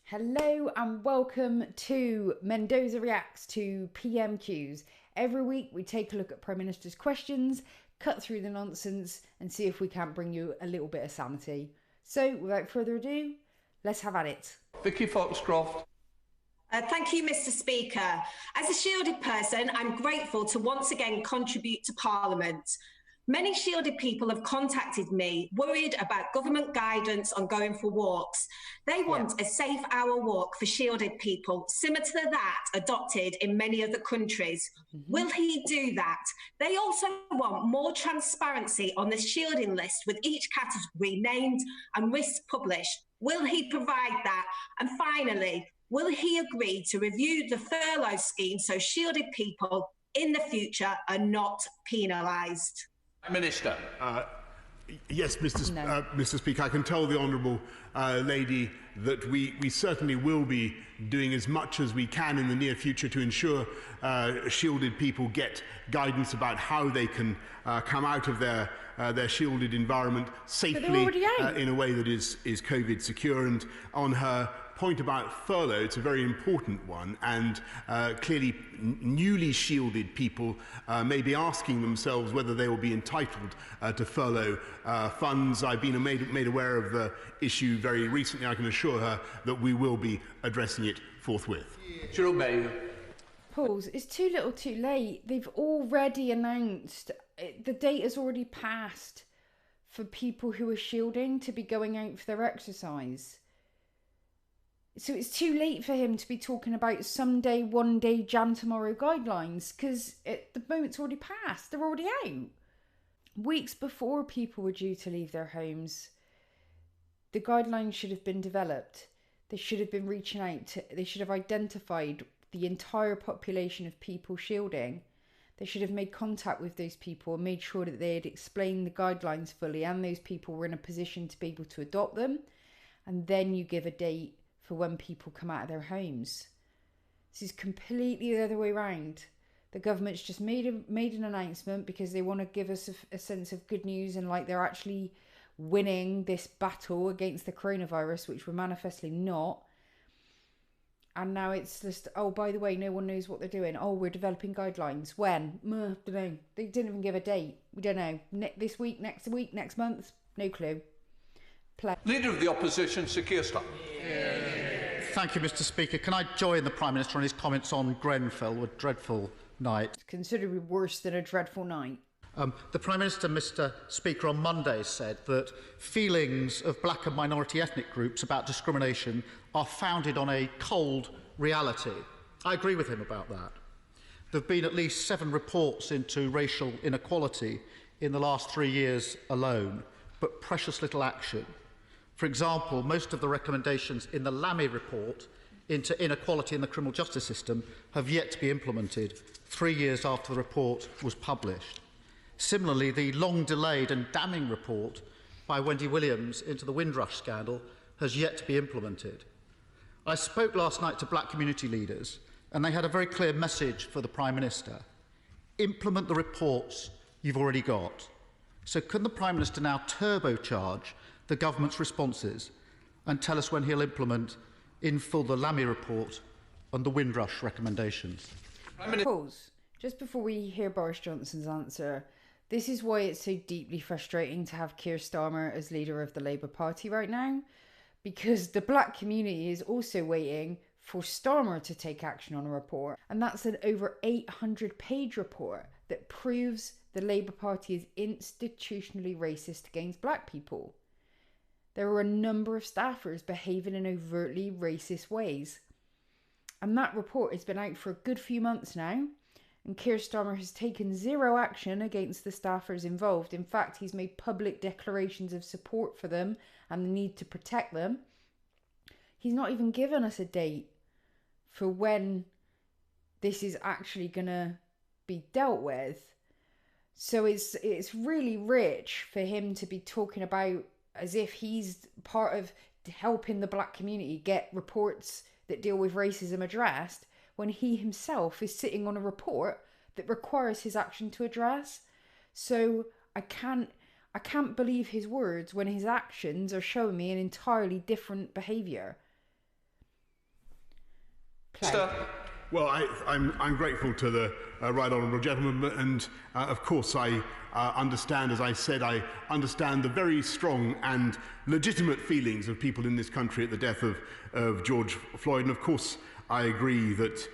Hello and welcome to Mendoza Reacts to PMQs. Every week we take a look at Prime Minister's questions, cut through the nonsense and see if we can't bring you a little bit of sanity. So without further ado, let's have at it. Vicky Foxcroft. Thank you, Mr. Speaker. As a shielded person, I'm grateful to once again contribute to Parliament. Many shielded people have contacted me, worried about government guidance on going for walks. They want a safe hour walk for shielded people, similar to that adopted in many other countries. Will he do that? They also want more transparency on the shielding list with each category named and risks published. Will he provide that? And finally, will he agree to review the furlough scheme so shielded people in the future are not penalised? Minister. Yes, Mr. Speaker, I can tell the honourable lady that we certainly will be doing as much as we can in the near future to ensure shielded people get guidance about how they can come out of their shielded environment safely in a way that is COVID secure. And on her point about furlough, it's a very important one, and clearly newly shielded people may be asking themselves whether they will be entitled to furlough funds. I've been made aware of the issue very recently. I can assure her that we will be addressing it forthwith. Pauls, it's too little too late. They've already announced, the date has already passed for people who are shielding to be going out for their exercise. So it's too late for him to be talking about someday, one day, jam tomorrow guidelines, because the moment's already passed. They're already out. Weeks before people were due to leave their homes, the guidelines should have been developed. They should have been reaching out they should have identified the entire population of people shielding. They should have made contact with those people and made sure that they had explained the guidelines fully and those people were in a position to be able to adopt them. And then you give a date for when people come out of their homes. This is completely the other way around. The government's just made an announcement because they want to give us a sense of good news and like they're actually winning this battle against the coronavirus, which we're manifestly not. And now it's just, oh, by the way, no one knows what they're doing. Oh, we're developing guidelines. When? Don't know. They didn't even give a date. We don't know. This week, next month? No clue. Leader of the Opposition, Sir Keir Starmer. Thank you, Mr. Speaker. Can I join the Prime Minister on his comments on Grenfell, a dreadful night? It's considerably worse than a dreadful night. The Prime Minister, Mr. Speaker, on Monday said that feelings of black and minority ethnic groups about discrimination are founded on a cold reality. I agree with him about that. There have been at least 7 reports into racial inequality in the last 3 years alone, but precious little action. For example, most of the recommendations in the Lamy report into inequality in the criminal justice system have yet to be implemented 3 years after the report was published. Similarly, the long-delayed and damning report by Wendy Williams into the Windrush scandal has yet to be implemented. I spoke last night to black community leaders, and they had a very clear message for the Prime Minister. Implement the reports you've already got. So can the Prime Minister now turbocharge the government's responses and tell us when he'll implement in full the Lamy report and the Windrush recommendations? Pause. Just before we hear Boris Johnson's answer, this is why it's so deeply frustrating to have Keir Starmer as leader of the Labour Party right now, because the black community is also waiting for Starmer to take action on a report, and that's an over 800-page report that proves the Labour Party is institutionally racist against black people. There are a number of staffers behaving in overtly racist ways. And that report has been out for a good few months now. And Keir Starmer has taken zero action against the staffers involved. In fact, he's made public declarations of support for them and the need to protect them. He's not even given us a date for when this is actually going to be dealt with. So it's really rich for him to be talking about as if he's part of helping the black community get reports that deal with racism addressed, when he himself is sitting on a report that requires his action to address. So I can't believe his words when his actions are showing me an entirely different behaviour. Minister. Well, I'm grateful to the right honourable gentleman, and of course I understand, as I said, I understand the very strong and legitimate feelings of people in this country at the death of George Floyd, and of course I agree that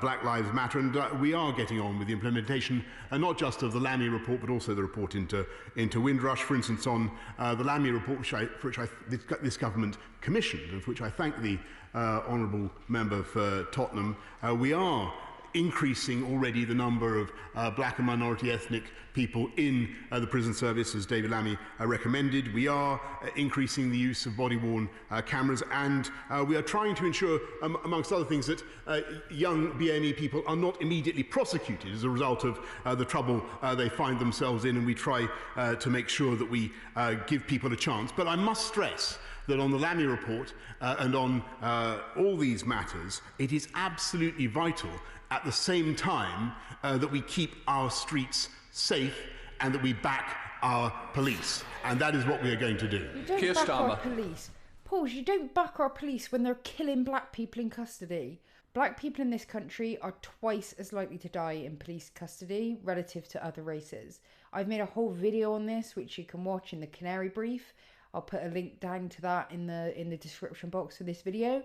Black Lives Matter, and we are getting on with the implementation, not just of the Lamy report, but also the report into Windrush. For instance, on the Lamy report, for which this government commissioned, and for which I thank the honourable member for Tottenham, we are increasing already the number of black and minority ethnic people in the prison service, as David Lammy recommended. We are increasing the use of body-worn cameras, and we are trying to ensure, amongst other things, that young BME people are not immediately prosecuted as a result of the trouble they find themselves in, and we try to make sure that we give people a chance. But I must stress that on the Lamy report and on all these matters, it is absolutely vital at the same time that we keep our streets safe and that we back our police. And that is what we are going to do. You don't back our police. Pauls, you don't back our police when they're killing black people in custody. Black people in this country are twice as likely to die in police custody relative to other races. I've made a whole video on this, which you can watch in the Canary brief. I'll put a link down to that in the description box for this video.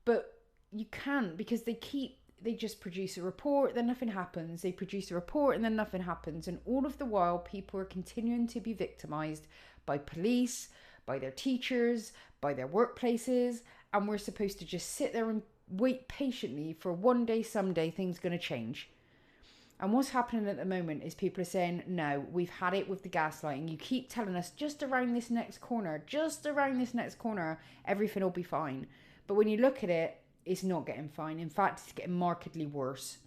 But you can't, because they just produce a report, then nothing happens. They produce a report and then nothing happens. And all of the while, people are continuing to be victimised by police, by their teachers, by their workplaces. And we're supposed to just sit there and wait patiently for one day, someday, things are going to change. And what's happening at the moment is people are saying, no, we've had it with the gaslighting. You keep telling us just around this next corner, everything will be fine. But when you look at it, it's not getting fine. In fact, it's getting markedly worse.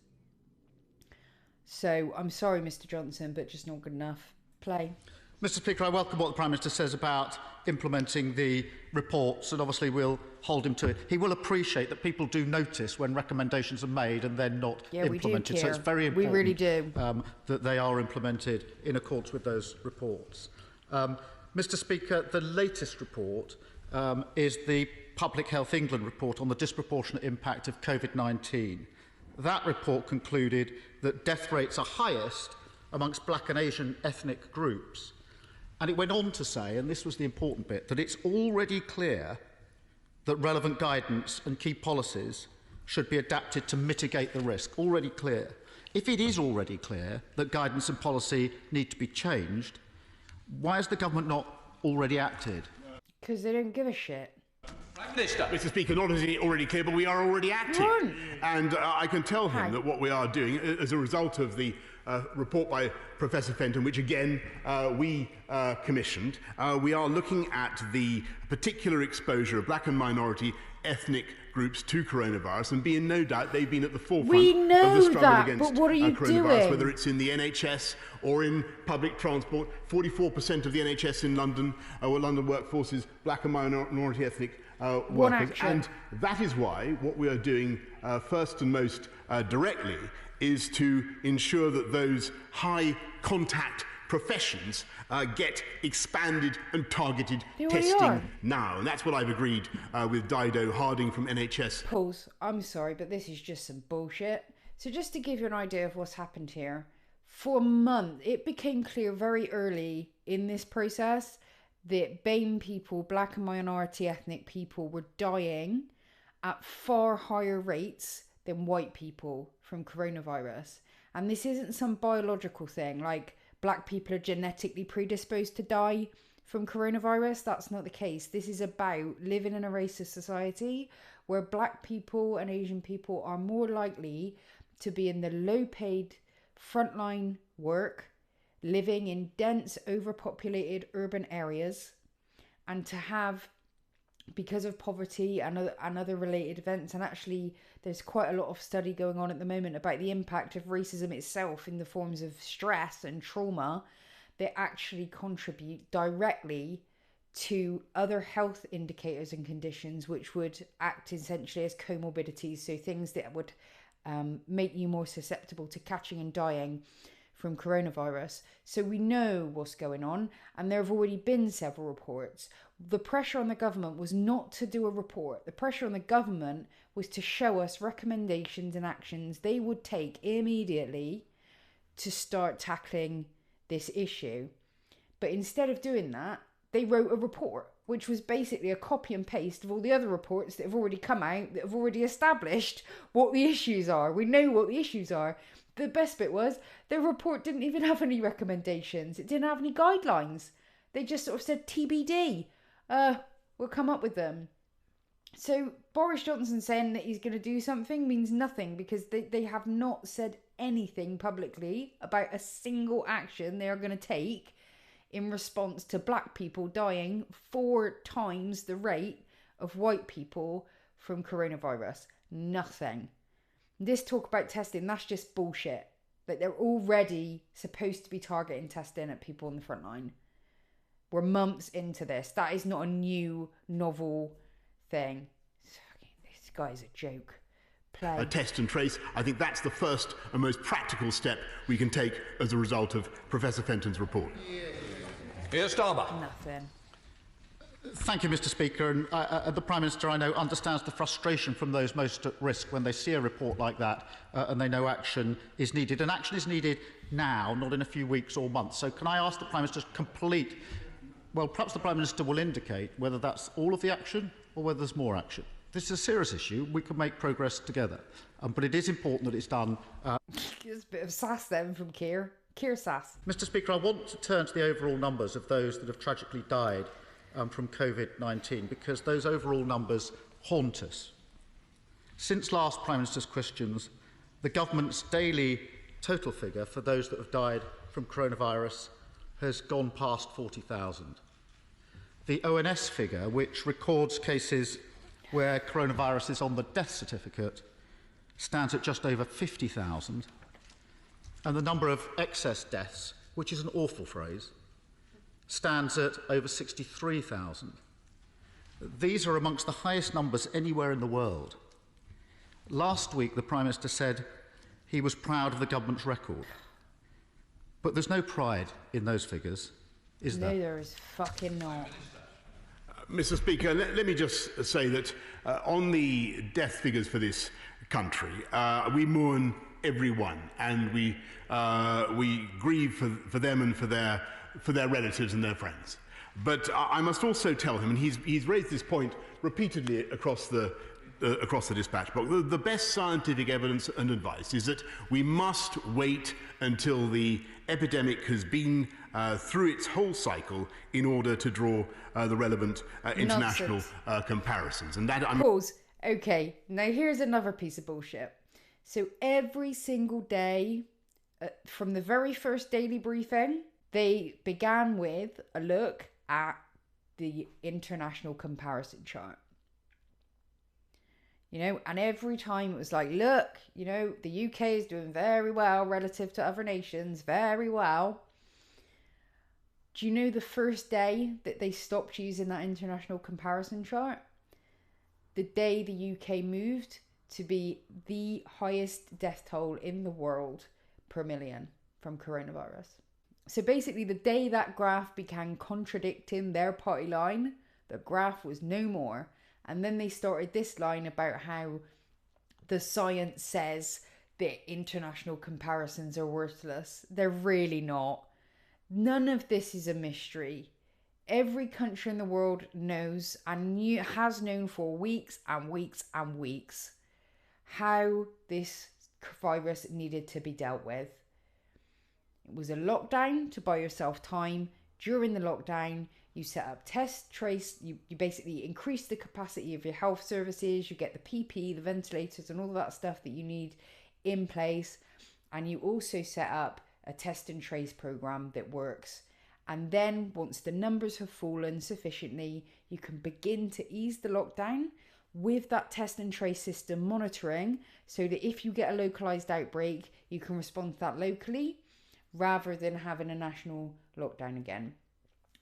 So I'm sorry, Mr. Johnson, but just not good enough. Play. Mr. Speaker, I welcome what the Prime Minister says about implementing the reports, and obviously we'll hold him to it. He will appreciate that people do notice when recommendations are made and then not implemented. We do care. So it's very important, we really do. That they are implemented in accordance with those reports. Mr. Speaker, the latest report is the Public Health England report on the disproportionate impact of COVID-19. That report concluded that death rates are highest amongst black and Asian ethnic groups. And it went on to say, and this was the important bit, that it's already clear that relevant guidance and key policies should be adapted to mitigate the risk. Already clear. If it is already clear that guidance and policy need to be changed, why has the government not already acted? Because they don't give a shit. Mr. Speaker, not is it already clear, but we are already acting. And I can tell him that what we are doing, as a result of the report by Professor Fenton, which again we commissioned, we are looking at the particular exposure of black and minority ethnic groups to coronavirus, and be in no doubt they've been at the forefront of the struggle against coronavirus, doing? whether it's in the NHS or in public transport. 44% of the NHS in London, or London workforce, is black and minority ethnic workers. And that is why what we are doing first and most directly is to ensure that those high contact professions get expanded and targeted testing now. And that's what I've agreed with Dido Harding from NHS. Pauls, I'm sorry, but this is just some bullshit. So just to give you an idea of what's happened here, for a month, it became clear very early in this process that BAME people, black and minority ethnic people, were dying at far higher rates than white people from coronavirus. And this isn't some biological thing, like black people are genetically predisposed to die from coronavirus. That's not the case. This is about living in a racist society where black people and Asian people are more likely to be in the low-paid frontline work, living in dense, overpopulated urban areas, and to have, because of poverty and other related events, and actually there's quite a lot of study going on at the moment about the impact of racism itself in the forms of stress and trauma, they actually contribute directly to other health indicators and conditions which would act essentially as comorbidities, so things that would make you more susceptible to catching and dying from coronavirus. So we know what's going on, and there have already been several reports. The pressure on the government was not to do a report. The pressure on the government was to show us recommendations and actions they would take immediately to start tackling this issue. But instead of doing that, they wrote a report, which was basically a copy and paste of all the other reports that have already come out, that have already established what the issues are. We know what the issues are. The best bit was the report didn't even have any recommendations. It didn't have any guidelines. They just sort of said TBD. We'll come up with them. So Boris Johnson saying that he's going to do something means nothing, because they have not said anything publicly about a single action they are going to take in response to black people dying 4 times the rate of white people from coronavirus. Nothing. This talk about testing, that's just bullshit. Like, they're already supposed to be targeting testing at people on the front line. We're months into this. That is not a new, novel thing. This guy's a joke. Play. Test and trace. I think that's the first and most practical step we can take as a result of Professor Fenton's report. Here's Starmer. Nothing. Thank you, Mr. Speaker. And the Prime Minister, I know, understands the frustration from those most at risk when they see a report like that and they know action is needed. And action is needed now, not in a few weeks or months. So can I ask the Prime Minister to complete... Well, perhaps the Prime Minister will indicate whether that's all of the action or whether there's more action. This is a serious issue. We can make progress together. But it is important that it's done... There's a bit of sass then from Keir. Keir sass. Mr. Speaker, I want to turn to the overall numbers of those that have tragically died from COVID-19, because those overall numbers haunt us. Since last Prime Minister's questions, the government's daily total figure for those that have died from coronavirus has gone past 40,000. The ONS figure, which records cases where coronavirus is on the death certificate, stands at just over 50,000. And the number of excess deaths, which is an awful phrase, stands at over 63,000. These are amongst the highest numbers anywhere in the world. Last week, the Prime Minister said he was proud of the government's record. But there's no pride in those figures, is there? No, there is fucking not. Mr. Speaker, let me just say that on the death figures for this country, we mourn everyone, and we grieve for them and for their relatives and their friends. But I must also tell him, and he's raised this point repeatedly across the dispatch box, the best scientific evidence and advice is that we must wait until the epidemic has been through its whole cycle in order to draw the relevant international comparisons. And that Pause. Okay, now here's another piece of bullshit. So every single day, from the very first daily briefing, they began with a look at the international comparison chart. You know, and every time it was like, look, you know, the UK is doing very well relative to other nations, very well. Do you know the first day that they stopped using that international comparison chart? The day the UK moved to be the highest death toll in the world per million from coronavirus. So basically, the day that graph began contradicting their party line, the graph was no more. And then they started this line about how the science says that international comparisons are worthless. They're really not. None of this is a mystery. Every country in the world knows and has known for weeks and weeks and weeks how this virus needed to be dealt with. It was a lockdown to buy yourself time. During the lockdown, you set up test, trace, you basically increase the capacity of your health services, you get the PPE, the ventilators and all that stuff that you need in place. And you also set up a test and trace program that works. And then once the numbers have fallen sufficiently, you can begin to ease the lockdown with that test and trace system monitoring, so that if you get a localized outbreak, you can respond to that locally rather than having a national lockdown again.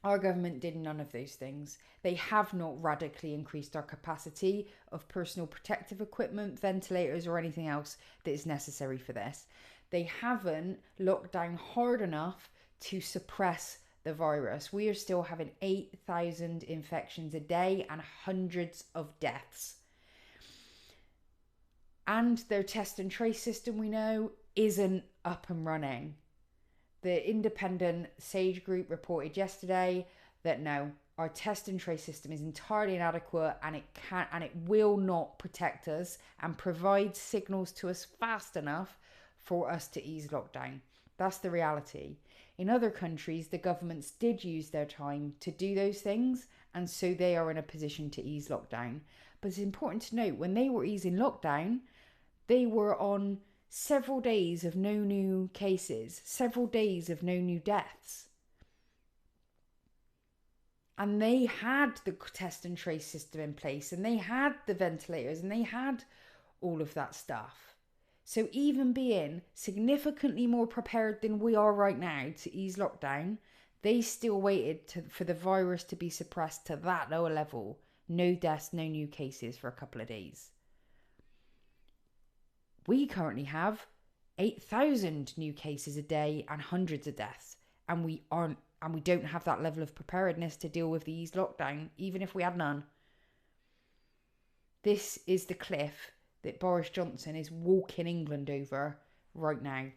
Our government did none of those things. They have not radically increased our capacity of personal protective equipment, ventilators or anything else that is necessary for this. They haven't locked down hard enough to suppress the virus. We are still having 8,000 infections a day and hundreds of deaths. And their test and trace system, we know, isn't up and running. The independent SAGE group reported yesterday that no, our test and trace system is entirely inadequate, and it will not protect us and provide signals to us fast enough for us to ease lockdown. That's the reality. In other countries, the governments did use their time to do those things, and so they are in a position to ease lockdown. But it's important to note, when they were easing lockdown, they were on several days of no new cases, several days of no new deaths. And they had the test and trace system in place, and they had the ventilators, and they had all of that stuff. So even being significantly more prepared than we are right now to ease lockdown, they still waited for the virus to be suppressed to that lower level. No deaths, no new cases for a couple of days. We currently have 8,000 new cases a day and hundreds of deaths, and we don't have that level of preparedness to deal with the eased lockdown, even if we had none. This is the cliff that Boris Johnson is walking England over right now.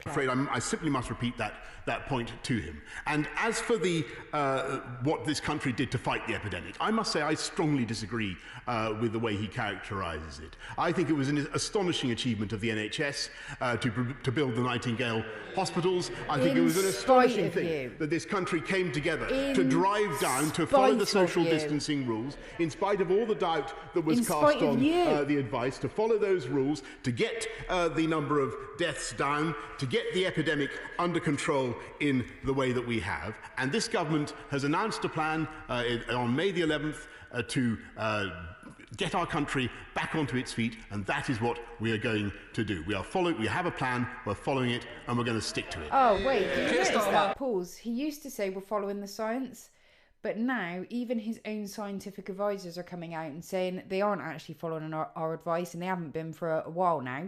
I'm afraid I simply must repeat that point to him. And as for the what this country did to fight the epidemic, I must say I strongly disagree with the way he characterises it. I think it was an astonishing achievement of the NHS to build the Nightingale hospitals. I think it was an astonishing thing that this country came together to drive down, to follow the social distancing rules, in spite of all the doubt that was cast on the advice, to follow those rules, to get the number of deaths down, to get the epidemic under control in the way that we have. And this government has announced a plan on May the 11th to get our country back onto its feet, and that is what we are going to do. We have a plan, we're following it, and we're going to stick to it. Oh, wait, did you notice that? Pause. He used to say we're following the science, but now even his own scientific advisors are coming out and saying they aren't actually following our advice, and they haven't been for a while now.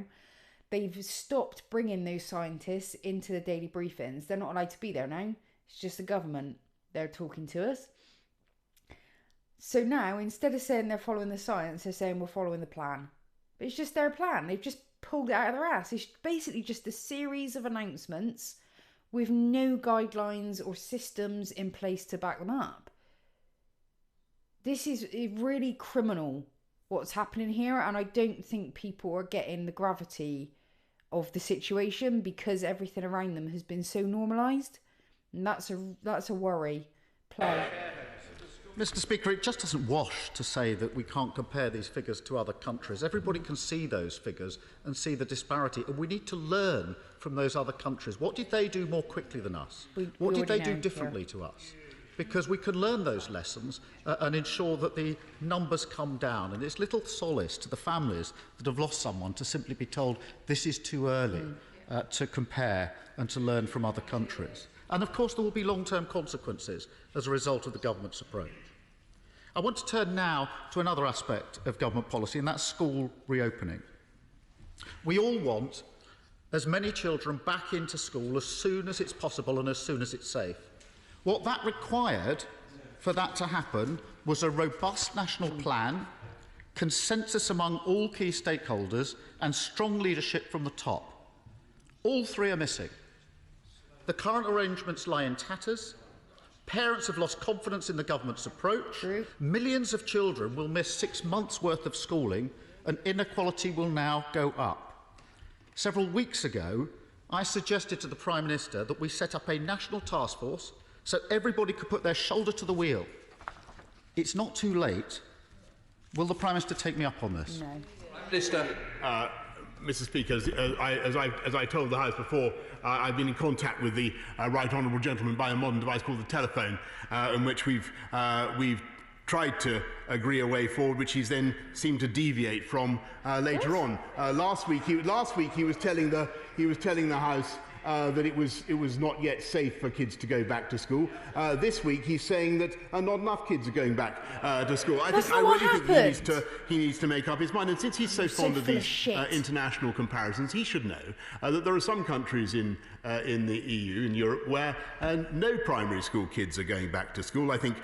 They've stopped bringing those scientists into the daily briefings. They're not allowed to be there now. It's just the government. They're talking to us. So now, instead of saying they're following the science, they're saying we're following the plan. But it's just their plan. They've just pulled it out of their ass. It's basically just a series of announcements with no guidelines or systems in place to back them up. This is really criminal, what's happening here, and I don't think people are getting the gravity of the situation because everything around them has been so normalised, and that's a worry. Play. Mr. Speaker, it just doesn't wash to say that we can't compare these figures to other countries. Everybody can see those figures and see the disparity, and we need to learn from those other countries. What did they do more quickly than us? What did they do differently to us? Because we can learn those lessons and ensure that the numbers come down. And it's little solace to the families that have lost someone to simply be told this is too early to compare and to learn from other countries. And of course there will be long-term consequences as a result of the government's approach. I want to turn now to another aspect of government policy, and that's school reopening. We all want as many children back into school as soon as it's possible and as soon as it's safe. What that required for that to happen was a robust national plan, consensus among all key stakeholders, and strong leadership from the top. All three are missing. The current arrangements lie in tatters. Parents have lost confidence in the government's approach. Millions of children will miss 6 months' worth of schooling, and inequality will now go up. Several weeks ago, I suggested to the Prime Minister that we set up a national task force so everybody could put their shoulder to the wheel. It's not too late. Will the Prime Minister take me up on this? No. Minister. Mr. Speaker, as I told the House before, I've been in contact with the right honourable gentleman by a modern device called the telephone, in which we've tried to agree a way forward, which he's then seemed to deviate from later on. Last week he was telling the House that it was not yet safe for kids to go back to school. This week he's saying that not enough kids are going back to school. I really think he needs to make up his mind. And since he's so fond of these international comparisons, he should know that there are some countries in the EU, in Europe, where no primary school kids are going back to school. I think,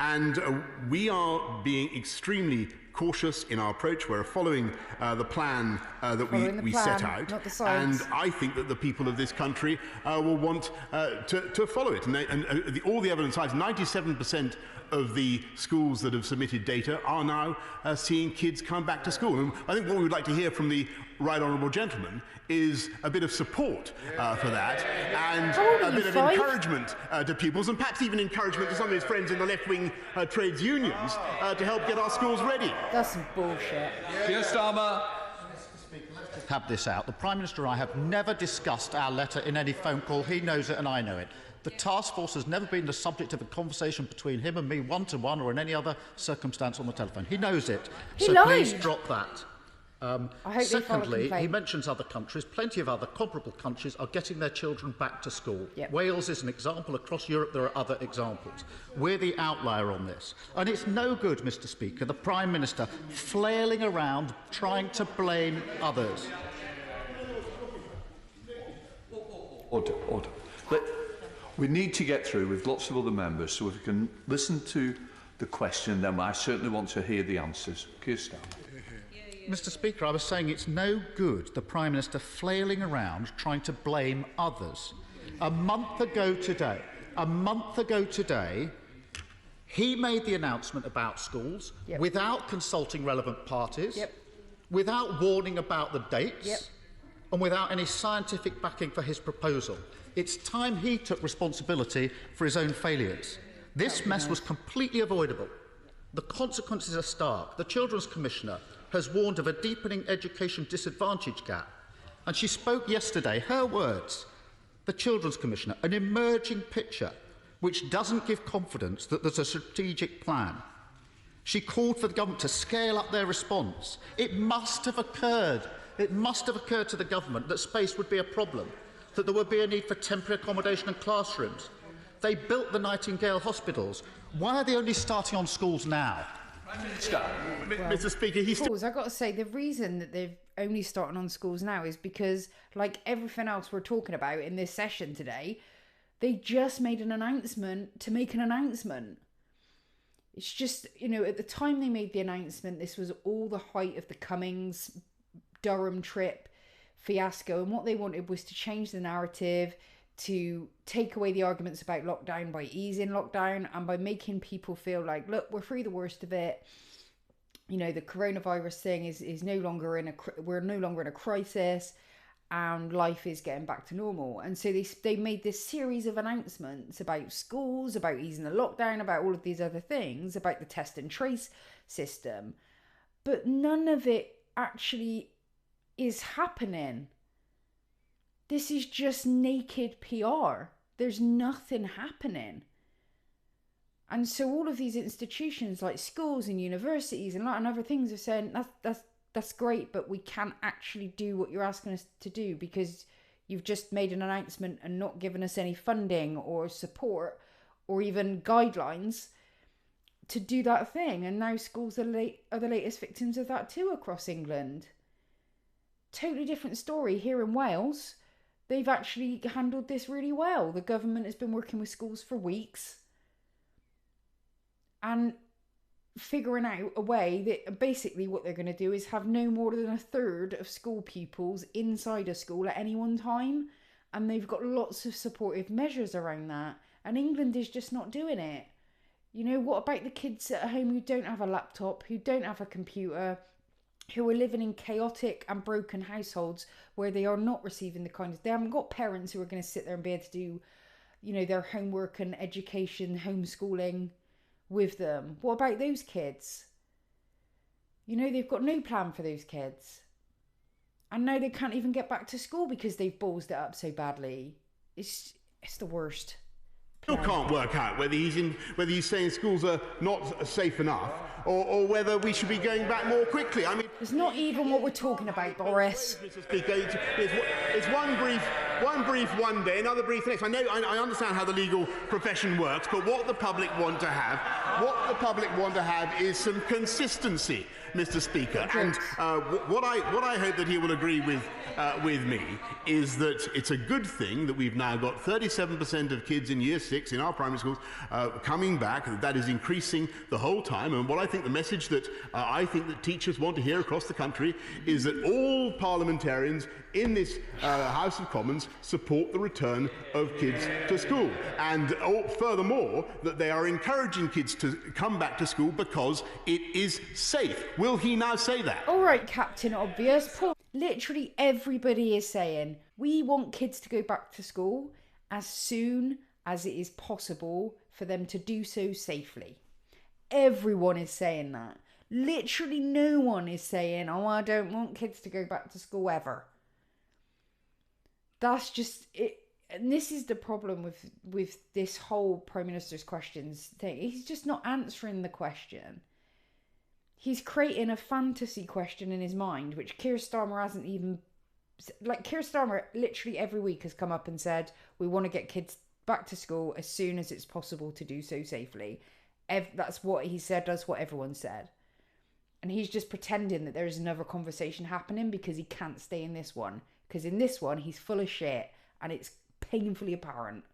and we are being extremely cautious in our approach. We're following the plan that we set out, and I think that the people of this country will want to follow it. And all the evidence I've 97% of the schools that have submitted data are now seeing kids come back to school. And I think what we would like to hear from the right honourable gentleman is a bit of support for that, and a bit of encouragement to pupils, and perhaps even encouragement to some of his friends in the left-wing trades unions to help get our schools ready. That's some bullshit. Keir Starmer. Have this out. The Prime Minister and I have never discussed our letter in any phone call. He knows it and I know it. The task force has never been the subject of a conversation between him and me one-to-one or in any other circumstance on the telephone. He knows it. Please drop that. Secondly, he mentions other countries. Plenty of other comparable countries are getting their children back to school. Yep. Wales is an example. Across Europe, there are other examples. We're the outlier on this. And it's no good, Mr. Speaker, the Prime Minister flailing around trying to blame others. Order. We need to get through with lots of other members, so if we can listen to the question, then I certainly want to hear the answers. Keir Starmer. Mr. Speaker, I was saying it's no good the Prime Minister flailing around trying to blame others. A month ago today, he made the announcement about schools without consulting relevant parties, without warning about the dates, and without any scientific backing for his proposal. It's time he took responsibility for his own failures. This mess was completely avoidable. The consequences are stark. The Children's Commissioner has warned of a deepening education disadvantage gap. And she spoke yesterday, her words, the Children's Commissioner, an emerging picture which doesn't give confidence that there's a strategic plan. She called for the government to scale up their response. It must have occurred to the government that space would be a problem, that there would be a need for temporary accommodation and classrooms. They built the Nightingale hospitals. Why are they only starting on schools now? Mr. Speaker, I've got to say, the reason that they're only starting on schools now is because, like everything else we're talking about in this session today, they just made an announcement to make an announcement. It's just, at the time they made the announcement, this was all the height of the Cummings Durham trip fiasco, and what they wanted was to change the narrative, to take away the arguments about lockdown by easing lockdown and by making people feel like, look, we're through the worst of it. The coronavirus thing is no longer we're no longer in a crisis, and life is getting back to normal. And so they made this series of announcements about schools, about easing the lockdown, about all of these other things, about the test and trace system, but none of it actually is happening. This is just naked PR. There's nothing happening. And so all of these institutions like schools and universities and other things are saying, that's great, but we can't actually do what you're asking us to do because you've just made an announcement and not given us any funding or support or even guidelines to do that thing. And now schools are the latest victims of that too across England. Totally different story here in Wales. They've actually handled this really well. The government has been working with schools for weeks and figuring out a way that basically what they're going to do is have no more than a third of school pupils inside a school at any one time. And they've got lots of supportive measures around that. And England is just not doing it. What about the kids at home who don't have a laptop, who don't have a computer, who are living in chaotic and broken households where they are not receiving they haven't got parents who are going to sit there and be able to do, their homework and education, homeschooling with them. What about those kids? They've got no plan for those kids. And now they can't even get back to school because they've ballsed it up so badly. It's the worst. Still can't work out whether he's saying schools are not safe enough, or whether we should be going back more quickly. I mean, it's not even what we're talking about, Boris. Mr. Speaker, it's one brief one day, another brief the next. I understand how the legal profession works, but what the public want to have is some consistency, Mr. Speaker. And what I hope that he will agree with me is that it's a good thing that we've now got 37% of kids in Year 6 in our primary schools coming back. That is increasing the whole time. And what I think the message that I think that teachers want to hear across the country is that all parliamentarians in this House of Commons support the return of kids to school. And furthermore, that they are encouraging kids to come back to school because it is safe. Will he now say that? All right, Captain Obvious. Literally everybody is saying we want kids to go back to school as soon as it is possible for them to do so safely. Everyone is saying that. Literally no one is saying, oh, I don't want kids to go back to school ever. That's just it. And this is the problem with this whole Prime Minister's questions thing. He's just not answering the question. He's creating a fantasy question in his mind, which Keir Starmer hasn't even... Like, Keir Starmer literally every week has come up and said, we want to get kids back to school as soon as it's possible to do so safely. That's what he said, that's what everyone said. And he's just pretending that there is another conversation happening because he can't stay in this one. Because in this one, he's full of shit, and it's painfully apparent.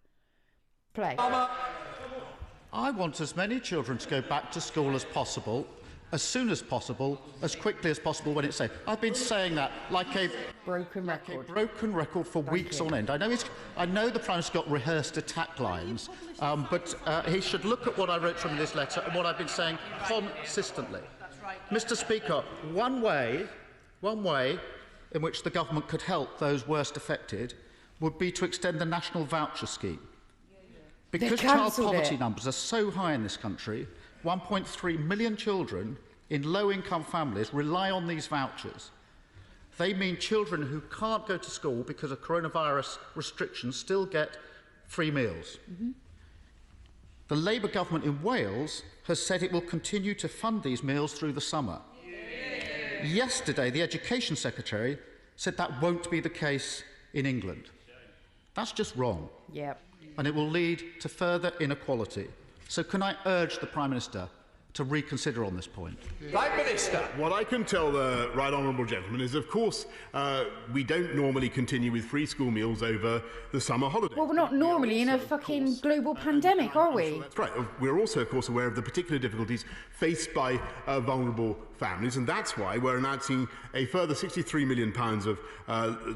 Play. I want as many children to go back to school as possible, as soon as possible, as quickly as possible when it's safe. I've been saying that like a broken record for weeks on end. I know the Prime Minister got rehearsed attack lines, but he should look at what I wrote from his letter and what I've been saying consistently. Mr. Speaker, one way in which the government could help those worst affected would be to extend the national voucher scheme. Because child poverty numbers are so high in this country, 1.3 million children in low-income families rely on these vouchers. They mean children who can't go to school because of coronavirus restrictions still get free meals. Mm-hmm. The Labour government in Wales has said it will continue to fund these meals through the summer. Yesterday, the Education Secretary said that won't be the case in England. That's just wrong. Yep. And it will lead to further inequality. So can I urge the Prime Minister to reconsider on this point? Prime Minister. What I can tell the right honourable gentleman is, of course, we don't normally continue with free school meals over the summer holiday. Well, we're not normally in a fucking global pandemic, are we? That's right. We're also, of course, aware of the particular difficulties faced by vulnerable families, and that's why we're announcing a further £63 million of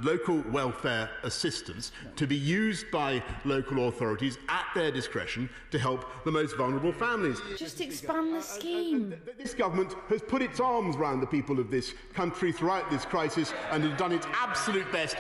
local welfare assistance to be used by local authorities at their discretion to help the most vulnerable families. Just expand the scheme. This government has put its arms round the people of this country throughout this crisis and has done its absolute best,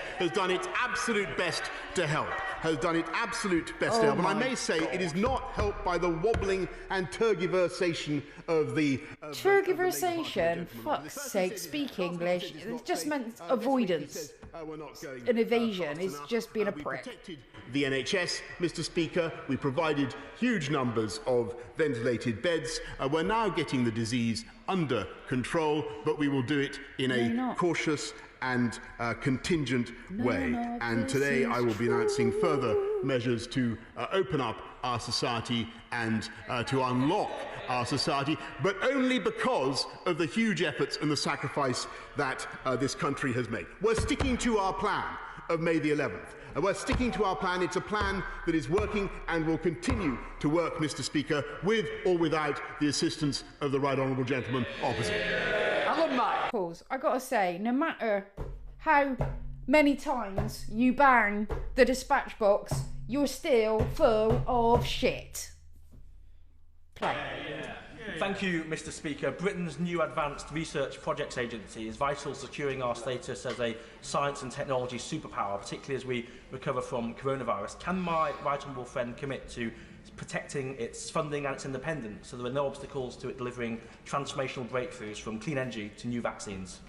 to help. And I may say it is not helped by the wobbling and tergiversation of the... Tergiversation? Fuck's sake, speak English. It just meant avoidance. An evasion is just being a prick. Protected the NHS, Mr. Speaker. We provided huge numbers of ventilated beds. We're now getting the disease under control, but we will do it in a cautious and contingent way. And today I will be announcing further measures to open up our society and to unlock our society, but only because of the huge efforts and the sacrifice that this country has made. We're sticking to our plan of May the 11th. We're sticking to our plan. It's a plan that is working and will continue to work, Mr. Speaker, with or without the assistance of the right honourable gentleman opposite. Pause. I gotta say, no matter how many times you bang the dispatch box, you're still full of shit. Play. Thank you, Mr. Speaker. Britain's new Advanced Research Projects Agency is vital to securing our status as a science and technology superpower, particularly as we recover from coronavirus. Can my right honourable friend commit to protecting its funding and its independence so there are no obstacles to it delivering transformational breakthroughs from clean energy to new vaccines?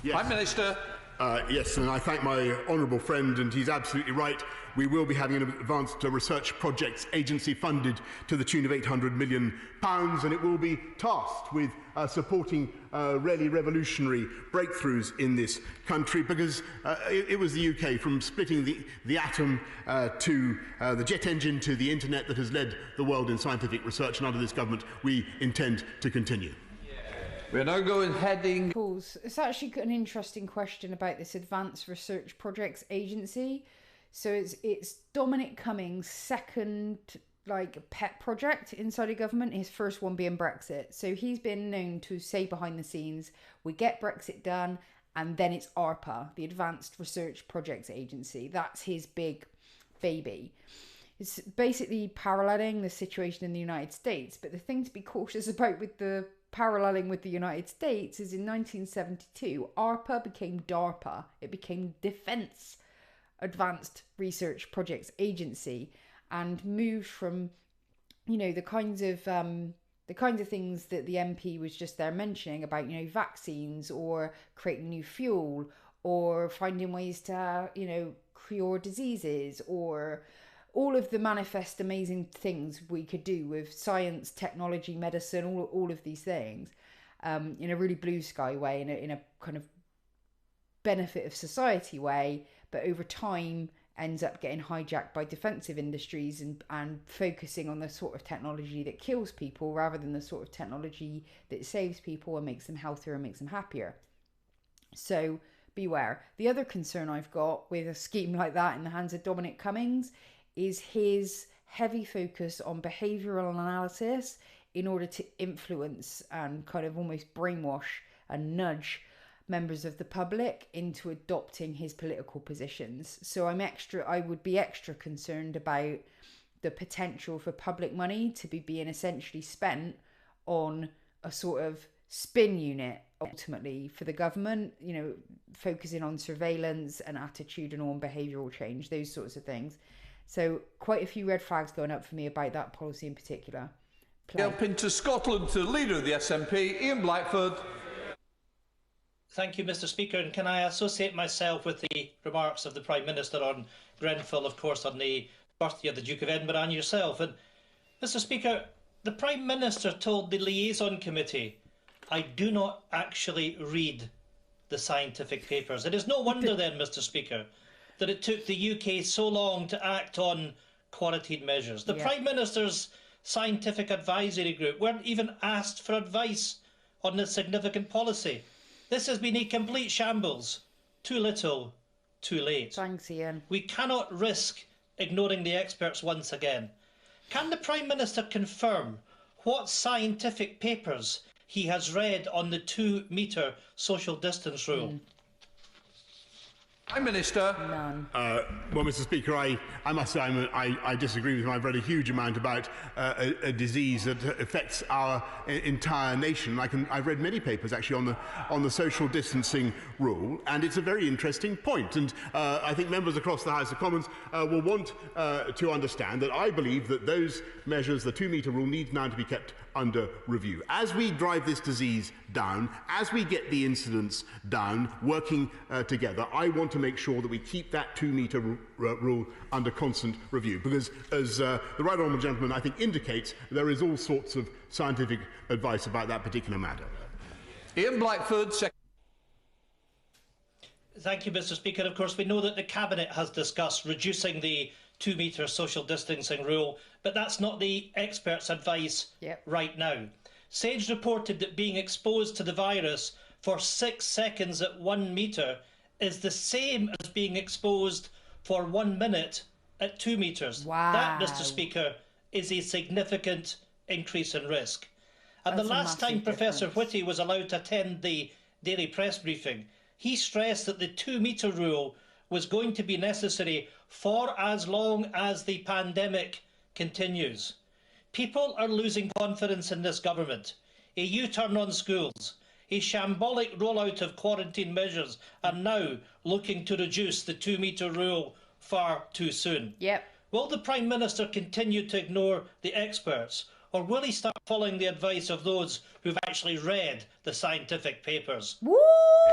Yes. Prime Minister. Yes, and I thank my honourable friend, and he's absolutely right. We will be having an advanced research projects agency funded to the tune of £800 million, and it will be tasked with supporting really revolutionary breakthroughs in this country, because it was the UK, from splitting the atom to the jet engine to the internet, that has led the world in scientific research, and under this government we intend to continue. We're now going heading... It's actually got an interesting question about this Advanced Research Projects Agency. So it's Dominic Cummings' second pet project inside a government, his first one being Brexit. So he's been known to say behind the scenes, we get Brexit done, and then it's ARPA, the Advanced Research Projects Agency. That's his big baby. It's basically paralleling the situation in the United States. But the thing to be cautious about with the paralleling with the United States is in 1972, ARPA became DARPA. It became Defence Advanced Research Projects Agency, and moved from, the kinds of things that the MP was just there mentioning about, vaccines or creating new fuel or finding ways to, cure diseases, or all of the manifest amazing things we could do with science, technology, medicine, all of these things, in a really blue sky way, in a kind of benefit of society way, but over time ends up getting hijacked by defensive industries and focusing on the sort of technology that kills people rather than the sort of technology that saves people and makes them healthier and makes them happier. So beware. The other concern I've got with a scheme like that in the hands of Dominic Cummings is his heavy focus on behavioural analysis in order to influence and kind of almost brainwash and nudge members of the public into adopting his political positions. So I would be extra concerned about the potential for public money to be being essentially spent on a sort of spin unit ultimately for the government, focusing on surveillance and attitudinal and behavioural change, those sorts of things. So quite a few red flags going up for me about that policy in particular. Up into Scotland to leader of the SNP, Ian Blackford. Thank you, Mr. Speaker. And can I associate myself with the remarks of the Prime Minister on Grenfell, of course, on the birthday of the Duke of Edinburgh, and yourself. And Mr. Speaker, the Prime Minister told the Liaison Committee, I do not actually read the scientific papers. It is no wonder then, Mr. Speaker, that it took the UK so long to act on quarantine measures. The Prime Minister's scientific advisory group weren't even asked for advice on this significant policy. This has been a complete shambles. Too little, too late. Thanks, Ian. We cannot risk ignoring the experts once again. Can the Prime Minister confirm what scientific papers he has read on the 2-metre social distance rule? Prime Minister. None. Well, Mr. Speaker, I must say I disagree with him. I've read a huge amount about a disease that affects our entire nation. I've read many papers actually on the social distancing rule, and it's a very interesting point. And I think members across the House of Commons will want to understand that I believe that those measures, the 2-metre rule, needs now to be kept under review. As we drive this disease down, as we get the incidence down, working together, I want to make sure that we keep that 2-metre rule under constant review, because as the right honourable gentleman I think indicates, there is all sorts of scientific advice about that particular matter. Ian Blackford. Thank you, Mr. Speaker. Of course, we know that the Cabinet has discussed reducing the 2-metre social distancing rule, but that's not the experts' advice right now. SAGE reported that being exposed to the virus for 6 seconds at 1 metre is the same as being exposed for 1 minute at 2 metres. Wow. That, Mr. Speaker, is a significant increase in risk. And That's the last time Professor difference. Whitty was allowed to attend the daily press briefing, he stressed that the 2-metre rule was going to be necessary for as long as the pandemic continues. People are losing confidence in this government. A U-turn on schools, a shambolic rollout of quarantine measures, and now looking to reduce the 2-metre rule far too soon. Will the Prime Minister continue to ignore the experts, or will he start following the advice of those who've actually read the scientific papers. Woo!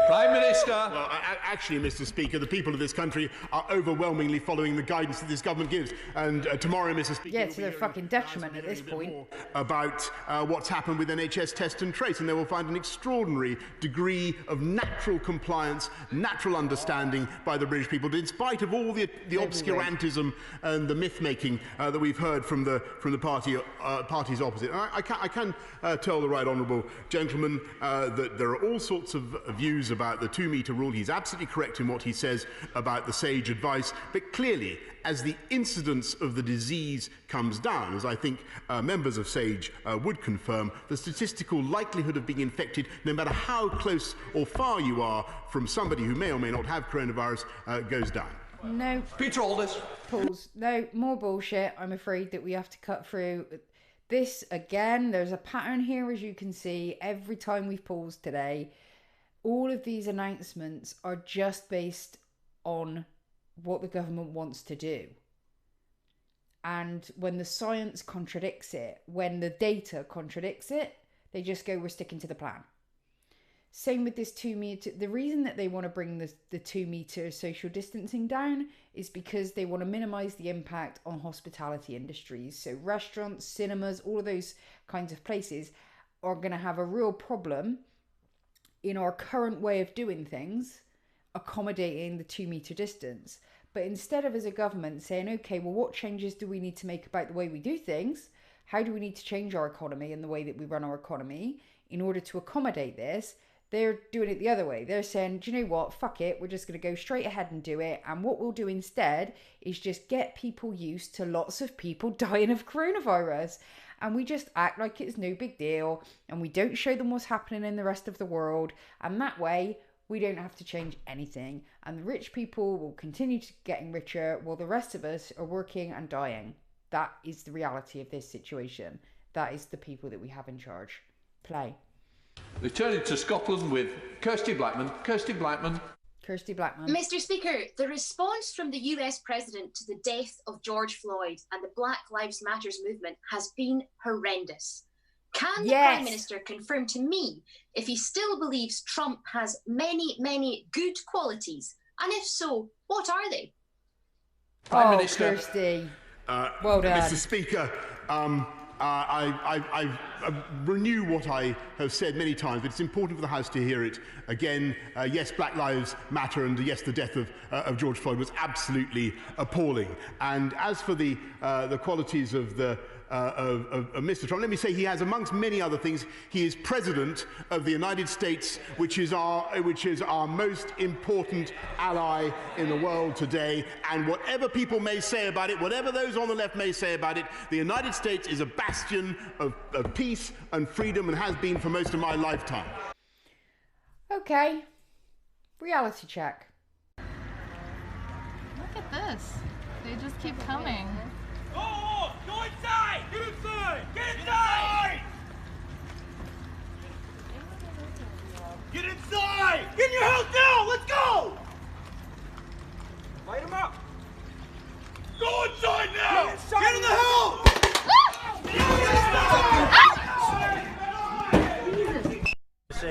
Prime Minister. Well, actually, Mr. Speaker, the people of this country are overwhelmingly following the guidance that this government gives. And tomorrow, Mr. Speaker, yeah, to their fucking detriment at this point. About what's happened with NHS Test and Trace, and they will find an extraordinary degree of natural compliance, natural understanding by the British people, in spite of all the obscurantism and the myth-making that we've heard from the parties opposite. And I can tell the right honourable gentleman that there are all sorts of views about the 2-metre rule. He's absolutely correct in what he says about the sage advice, but clearly, as the incidence of the disease comes down, as I think members of SAGE would confirm, the statistical likelihood of being infected, no matter how close or far you are from somebody who may or may not have coronavirus, goes down. No. Peter Aldis. Pause. No, more bullshit. I'm afraid that we have to cut through. This, again, there's a pattern here, as you can see, every time we've paused today. All of these announcements are just based on what the government wants to do. And when the science contradicts it, when the data contradicts it, they just go, we're sticking to the plan. Same with this 2-metre. The reason that they want to bring the 2-metre social distancing down is because they want to minimise the impact on hospitality industries. So restaurants, cinemas, all of those kinds of places are going to have a real problem in our current way of doing things, accommodating the 2-metre distance. But instead of, as a government, saying, okay, well, what changes do we need to make about the way we do things? How do we need to change our economy and the way that we run our economy in order to accommodate this? They're doing it the other way. They're saying, do you know what? Fuck it. We're just going to go straight ahead and do it. And what we'll do instead is just get people used to lots of people dying of coronavirus. And we just act like it's no big deal. And we don't show them what's happening in the rest of the world. And that way, we don't have to change anything. And the rich people will continue to getting richer while the rest of us are working and dying. That is the reality of this situation. That is the people that we have in charge. Play. Returning to Scotland with Kirsty Blackman. Kirsty Blackman. Kirsty Blackman. Mr. Speaker, the response from the US President to the death of George Floyd and the Black Lives Matter movement has been horrendous. Can the Prime Minister confirm to me if he still believes Trump has many, many good qualities? And if so, what are they? Prime Minister. Kirsty. Well done. Mr. Speaker, I renew what I have said many times, but it's important for the House to hear it again. Yes, Black Lives Matter, and yes, the death of George Floyd was absolutely appalling. And as for the qualities of Mr. Trump, let me say he has, amongst many other things, he is President of the United States, which is our most important ally in the world today. And whatever people may say about it, whatever those on the left may say about it, the United States is a bastion of peace and freedom, and has been for most of my lifetime. Okay. Reality check. Look at this. They just keep coming. Go inside! Get inside! Get inside! Get inside! Get in your house now! Let's go! Light him up! Go inside now! Get in the house!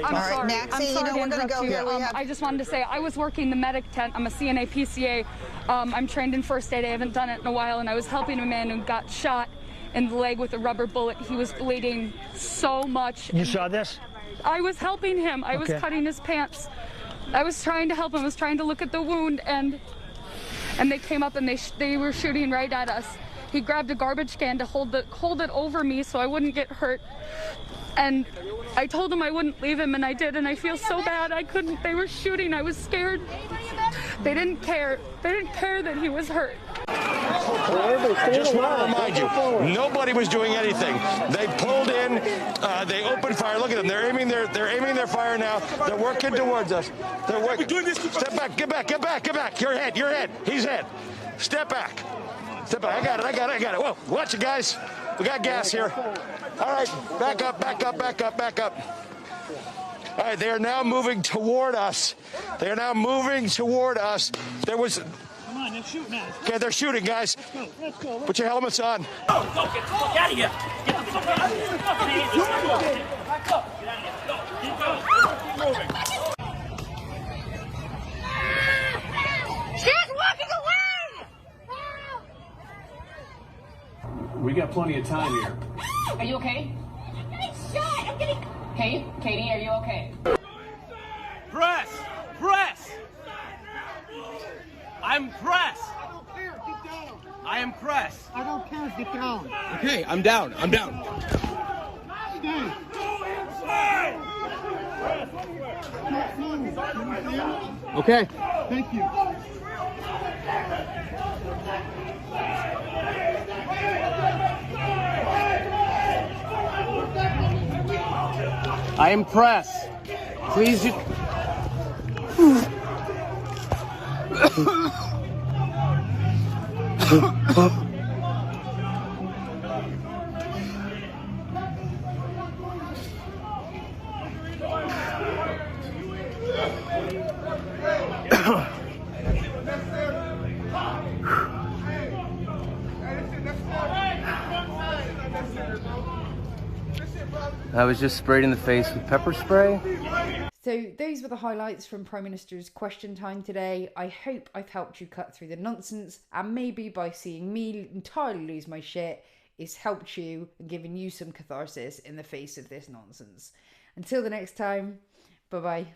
I'm sorry. Maxie, I'm sorry, we're going to go here. I just wanted to say I was working the medic tent. I'm a CNA PCA. I'm trained in first aid. I haven't done it in a while, and I was helping a man who got shot in the leg with a rubber bullet. He was bleeding so much. You saw this? I was helping him. I was cutting his pants. I was trying to help him. I was trying to look at the wound, and they came up and they were shooting right at us. He grabbed a garbage can to hold it over me so I wouldn't get hurt. And I told him I wouldn't leave him, and I did, and I feel so bad. I couldn't. They were shooting. I was scared. They didn't care. They didn't care that he was hurt. I just want to remind you, nobody was doing anything. They pulled in, they opened fire. Look at them. They're aiming their fire now. They're working towards us. They're working. Step back. Get back. Get back. Get back. Your head. He's head. Step back. Step back. I got it. Whoa. Watch it, guys. We got gas here. All right. Back up. All right. They are now moving toward us. There was... they're shooting at us. Okay, they're shooting, guys. Let's go. Put your helmets on. Go, get the fuck out of here. Get the fuck out of here. Back up. Get out of here. Go. Keep going. Keep moving. She's walking away! We got plenty of time here. Are you okay? I'm getting shot! I'm getting... Hey, Katie, are you okay? Press! Press! I'm press! I don't care, get down. I am press. I don't care, get down. Okay, I'm down. I'm down. Stay. Go inside! Can't move. You understand? Okay. Thank you. I am press. Please. I was just sprayed in the face with pepper spray. So those were the highlights from Prime Minister's question time today. I hope I've helped you cut through the nonsense, and maybe by seeing me entirely lose my shit, it's helped you and given you some catharsis in the face of this nonsense. Until the next time, bye-bye.